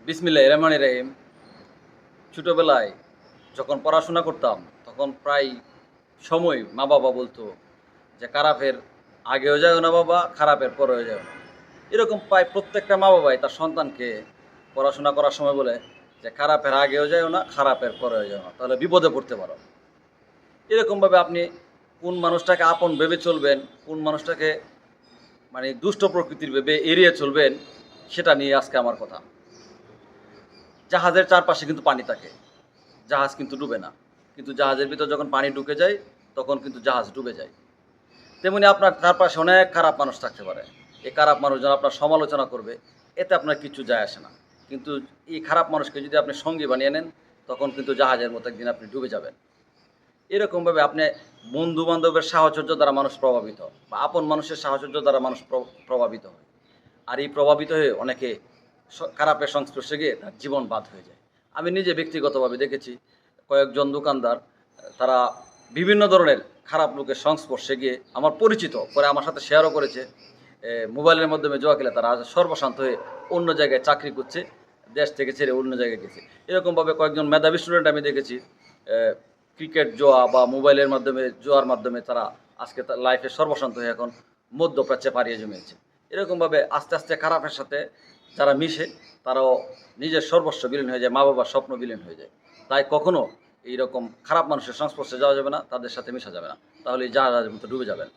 বিসমিল্লাহির রহমানির রহিম। ছোটোবেলায় যখন পড়াশোনা করতাম, তখন প্রায় সময় মা-বাবা বলতো যে, "খারাপের আগেও যাইও না বাবা, খারাপের পরেও যাইও না।" এরকম প্রায় প্রত্যেকটা মা-বাবাই তার সন্তানকে পড়াশোনা করার সময় বলে যে, "খারাপের আগেও যাইও না, খারাপের পরেও যাইও না। তাহলে বিপদে পড়তে পারো।" এরকমভাবে আপনি কোন মানুষটাকে আপন ভেবে চলবেন, কোন মানুষটাকে মানে দুষ্ট প্রকৃতির ভেবে এড়িয়ে চলবেন, সেটা নিয়ে আজকে আমার কথা। জাহাজের চারপাশে কিন্তু পানি থাকে। জাহাজ কিন্তু ডুবে না। কিন্তু জাহাজের ভিতর যখন পানি ঢুকে যায়, তখন কিন্তু জাহাজ ডুবে যায়। তেমনি আপনার চারপাশে অনেক খারাপ মানুষ থাকতে পারে। এই খারাপ মানুষজন আপনার সমালোচনা করবে, এতে আপনার কিচ্ছু যায় আসে না। কিন্তু এই খারাপ মানুষকে যদি আপনি সঙ্গী বানিয়ে নেন, তখন কিন্তু জাহাজের মতো একদিন আপনি ডুবে যাবেন। এরকমভাবে আপনি বন্ধু-বান্ধবের সাহচর্য দ্বারা মানুষ প্রভাবিত বা আপন মানুষের সাহচর্য দ্বারা মানুষ প্রভাবিত হয়। আর এই প্রভাবিত হয়ে অনেকে খারাপের সংস্পর্শে গিয়ে তার জীবন বাদ হয়ে যায়। আমি নিজে ব্যক্তিগতভাবে দেখেছি কয়েকজন দোকানদার তারা বিভিন্ন ধরনের খারাপ লোকের সংস্পর্শে গিয়ে আমার পরিচিত, পরে আমার সাথে শেয়ারও করেছে। মোবাইলের মাধ্যমে জুয়া খেলে তারা আজ সর্বশান্ত হয়ে অন্য জায়গায় চাকরি করছে, দেশ থেকে ছেড়ে অন্য জায়গায় গেছে। এরকমভাবে কয়েকজন মেধাবী স্টুডেন্ট আমি দেখেছি ক্রিকেট জুয়া বা মোবাইলের মাধ্যমে জুয়ার মাধ্যমে তারা আজকে তার লাইফে সর্বশান্ত হয়ে এখন মধ্যপ্রাচ্যে পাড়িয়ে জমিয়েছে। এরকমভাবে আস্তে আস্তে খারাপের সাথে যারা মিশে তারাও নিজের সর্বস্ব বিলীন হয়ে যায়, মা-বাবার স্বপ্ন বিলীন হয়ে যায়। তাই কখনো এইরকম খারাপ মানুষের সংস্পর্শে যাওয়া যাবে না, তাদের সাথে মেশা যাবে না। তাহলে এই জাহাজের মতো ডুবে যাবেন।